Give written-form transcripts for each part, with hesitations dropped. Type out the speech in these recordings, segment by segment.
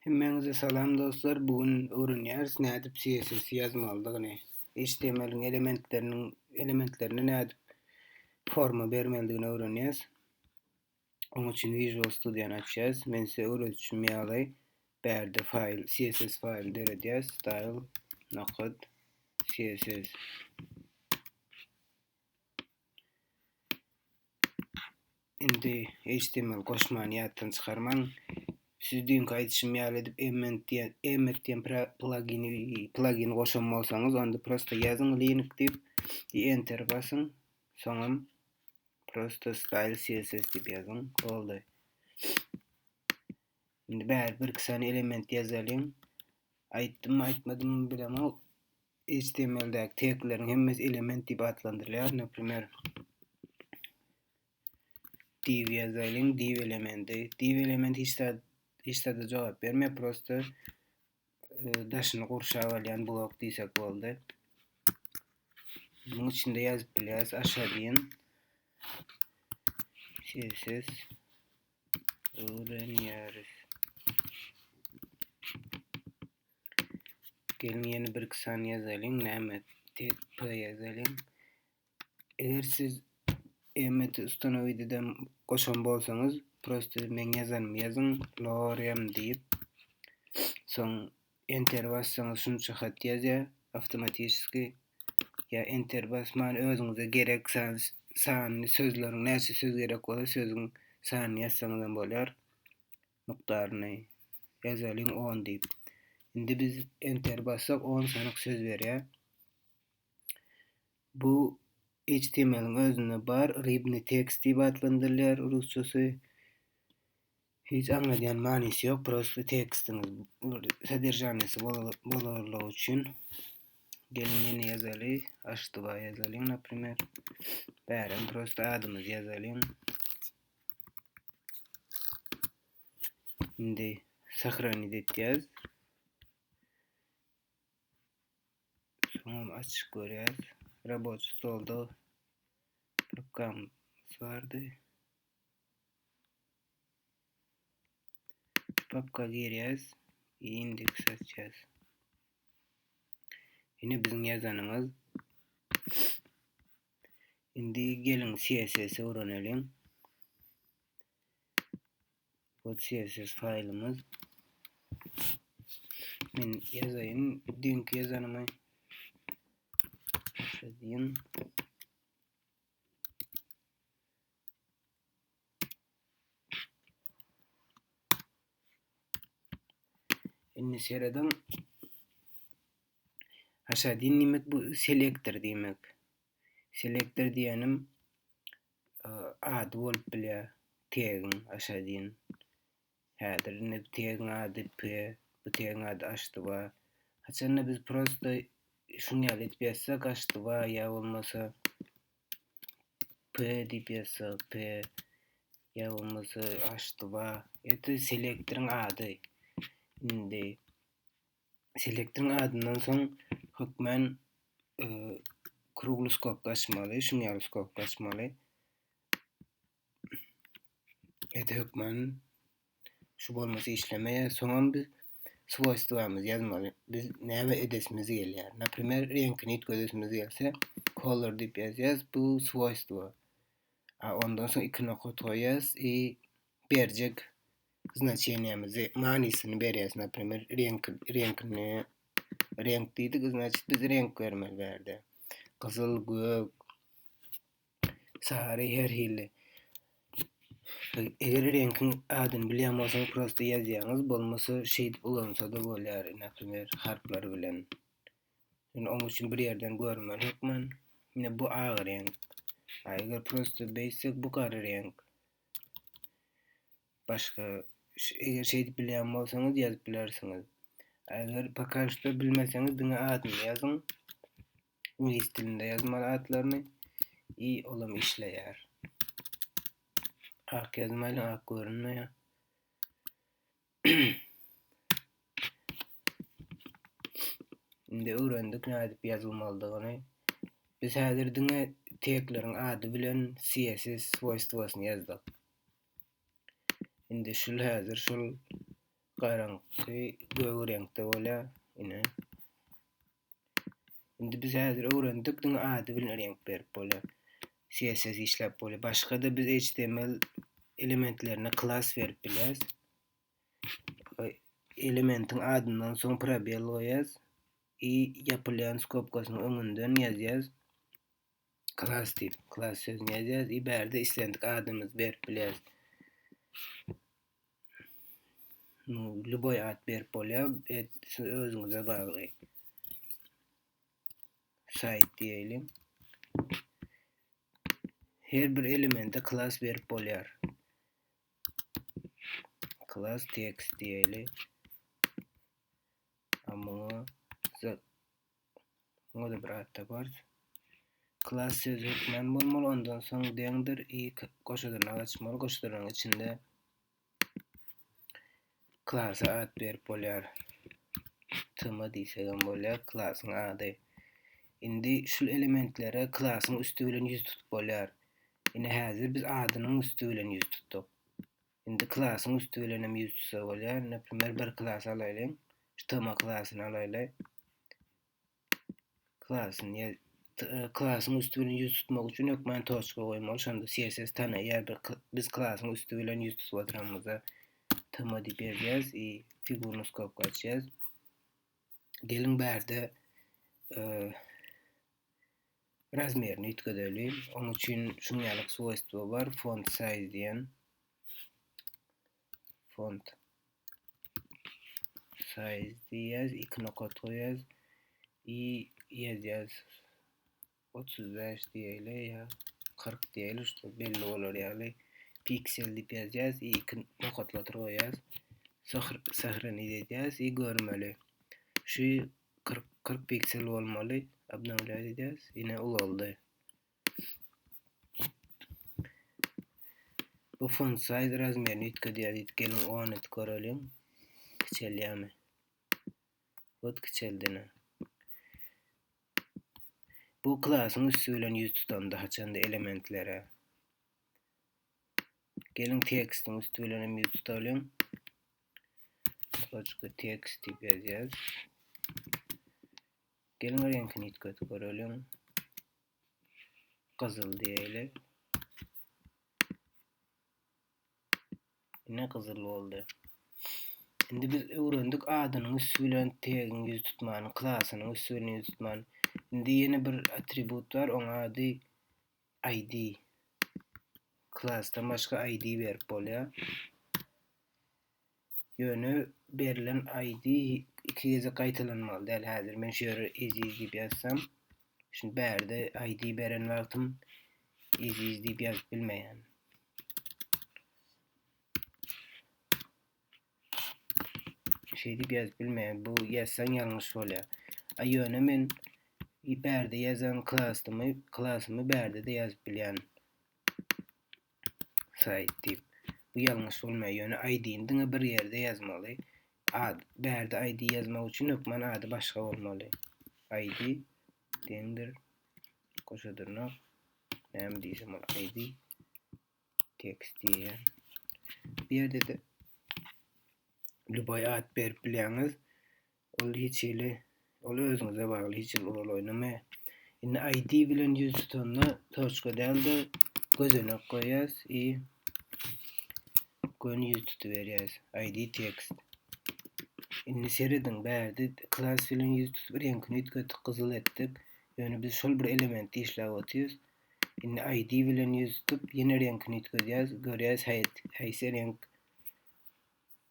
Hemmeňize salam dostlar. Bugün öwrenýäris nädip CSS ýazmalydygyny. HTML'in elementlerine nädip forma bermeligini öwrenýäs. Onuň üçin Visual Studio'ny açýas. Men size öwretjüm ýaly. Bärde file, CSS file diýerdiýäs. Style nokot CSS. Indi HTML goşmany ýatdan çykarmaň. Siz dünkü aýdyşym ýaly edip emmet diýen plugin goşan bolsaňyz, onda prosta ýazyň link diýip enter basyň. Soňam prosta style CSS diýip ýazyň. Boldy. Indi bäri bir-iki sany element ýazalyň. Aýtdym, aýtmadymy bilemem. HTML'däki tagleriň hemmesi element diýip adlandyrylýar. Näprimер, div ýazalyň, div elementi. Div elementi hiç de jogap berme, prosta daşyny gurşap alýan blok diýsek boldy. Bunyň içinde ýazyp bilýäs aşagyň CSS öwrenýäris. Gelin ýene bir-iki sany ýazalyň, näme p ýazalyň. Eger siz emmeti ustanowydan goşan bolsaňyz, prosta men ýazanymy ýazyň, lorem diýip soň enter bassaňyz şunça hat ýazýar, awtomatiski ýa enter basman özüňize gerek sanyny sözleriň näçe söz gerek bolsa sözüň sanyny ýazsaňyz bolýar. Nuktaryny ýazalyň 10 diýip. Indi biz enter bassak 10 sanyk söz berýär. Bu HTML'in özünde bar ribni text diýip adlandyrylýar rusçasy. Hiç anladyan manysy ýok, prosta tekstiňiz saderjanyysy bolarlygy üçin. Gelin ýene ýazaly, HTML ýazalyň näprimер. Bären prosta adymyz ýazalyň. Indi sahranit etýäs. Soňam açyk görýäs. Рабочий stolda program bardy. Papka girýäs, indeks açýas. Ine biziň ýazanymyz. Indi gelin CSS öwreneliň. Bu CSS faýlymyz. Men ýazaýyn, dünkü ýazanymy diýin. Indi seradan aşağı nimek bu selector diýmek. Selector diýenim ad bolup bilýär. Tagin aşağı diýin. Häzir ne tagin ady p, bu tagin ady HTML. Haçanna biz prosta şunu ýaly edip ýazsak HTML ýa bolmasa p diýip ýazsak p ýa bolmasa HTML ýa-da selector'yň ady. Indi selector'yň adyndan soň hökmen krugluk skopka açmaly, şunu ýaly skopka açmaly. Hökmen şu bolmasa işlemeýär. Soňam biz swojstvamyz ýazmaly. Biz näme edesimiz gelýär. Näprimер, renkini ýetkizesimiz gelse, color diýip ýazýas, bu swojstva. Ondan soň iki nokot goýas, berjek znaçeniýamizi, manysyny berýäs. Näprimер, renk diýdik, значит biz renk bermeli berde. Gyzyl, gök, sary, her hili. Eger renkin adyny bilýän bolsaňyz prosta ýazýaňyz, bolmasa şeýdip ulansa da bolýar, näprimер, harflar bilen. Onuň üçin bir ýerden görmeli hökmen. Ine bu agy renk. Eger prosta beýsek bu gary renk. Başga eger şeýdip bilýän bolsaňyz ýazyp bilersiňiz. Eger pakaşda bilmeseňiz diňe adyny ýazyň. İngilis dilinde ýazmaly adlaryny olam işleýär. Ak ýazmaly, ak görünýär. Indi öwrendik nädip ýazylmalydygyny. Biz häzir diňe tagleriň ady bilen CSS swojstwasyny ýazdyk. Indi şul häzir şul Garaňky gög reňkde bolýar. Ine. Indi biz häzir öwrendik, diňe ady bilen renk berip bolýar. CSS işläp bolýar. Başga da biz HTML elementlerine class berip bilýäris. Elementin adyndan soň probel goýas. Yapylýan skopkasynyň öňünden ýazýas. Class diýip, class sözüni ýazýas. Berde islendik adymyzy berip bilýäris. Luboy ad berip bolýar. Özüňize bagly. Site diýelim. Her bir elemente class berip bolýar. Class text diýeli. Ama buna da bir ad tapar. Class sözü hükmen bolmaly, ondan soň deňdir goşadyrynak açmaly. Goşadyrynyň içinde classa ad berip bolýar. Tema diýsegem bolýar, klassyň ady. Indi şu elementlere klassyň üstü bilen ýüz tutup bolýar. Ine häzir biz adynyň üstü bilen ýüz tutduk. Indi klassyň üstü bilen hem ýüz tutsa bolýar. Näprimер bir klass alaýlyň. Şu tema klassyny alaýly. Klassyň üstü bilen ýüz tutmak üçin ökmen toçka goýmaly. Şonda CSS tanaýar biz klassyň üstü bilen ýüz tutup oturamyza tema diýip berýäs. Figurny skopka açýas. Gelin berde razmerini ýetgedelim. Onuň üçin şuňalyk swojstwo bar. Font size diýen. Font size diýäs, 2 nokta goýas. Ýazýas 35 diýeli ýa 40 diýeli, şu belli bolar ýaly. Piksel diýip ýazýas, 2 nokta goýas. Sahrani diýäs, görmeli. Şu 40 piksel bolmaly. Abnawla diýäs, ine ulaldy. Bu font size razmerini ýetgediýär. Gelin onu görelim. Kiçelýärmi? Bot kiçeldine. Bu klassyň üstü bilen ýüz tutanda haçanda elementlere. Gelin tekstin üstü bilen hem ýüz tutalım. Toçka text diýip ýazýas. Gelin reňkini ýetgedip görelim. Gyzyl diýeli. Ne gyzyl boldy. Indi biz öwrendik adynyň üstü bilen tegiň ýüz tutmany, klassynyň üstü bilen ýüz tutmany. Indi ýene bir attribut bar, oňa ady ID. Klassdan başga ID berip bolýar. Ýöne berilen ID 2 geze gaýtalanmaly. Däl häzir men şu ýere easy diýip ýazsam, şunu berde ID beren wagtym easy diýip ýazyp bilmeýän. Diýip ýazyp bilmeýän, bu ýazsaň ýalňyş bolýar. Ýöne men berde ýazan klassymy berde de ýazyp bilýän. Site diýip. Bu ýalňyş bolmaýar. Ýöne ID-ni diňe bir ýerde ýazmaly. Berde ID ýazmak üçin ökmen ady başga bolmaly. ID deňdir goşadyrynak. Näme diýsem ol ID text diýen. Bir ýerde de luboy ad berip bilýäňiz, ol hiç ýyly, ol özüňize bagly, hiç ýyly rol oýnamaýar. Indi ID bilen ýüz tutanda toçka däldi, gözenek goýas, göni ýüz tutup berýäs. ID text. Indi serediň bärde class bilen ýüz tutup reňkini ýetgedik, gyzyl etdik. Ýöne biz şol bir elementi işläp otyrýas. Indi ID bilen ýüz tutup ýene reňkini ýetgedýäs, görýäs haýsy renk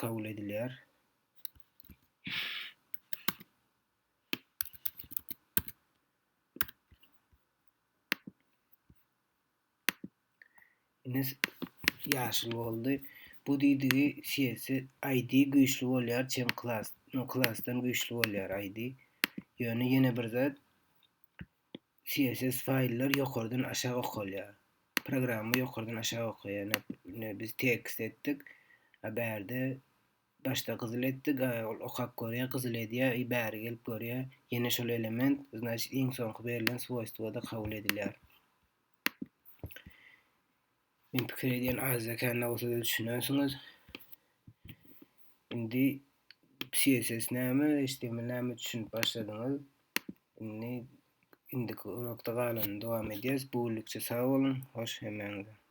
kabul edilýär. Ines ýaşyl boldy. Bu diýdigi CSS ID güýçli bolýar, çem classdan güýçli bolýar ID. Ýöne ýene bir zat CSS faýllar ýokardan aşağı okulýar. Programy ýokardan aşağı okuýar. Biz text etdik. Berde başta gyzyl etdik, okak görýär, gyzyl edýär, bäri gelip görýär. Ýene şol element, значит, iň soňky berilen swojstwada kabul edilýär. Men pikir edýän azda kände bolsa da düşünäsiňiz. Indi CSS näme, HTML näme düşünüp başladyňyz. Indiki urapda galan dowam edýäs. Bugunlukça sag bolun, hoş emeňize.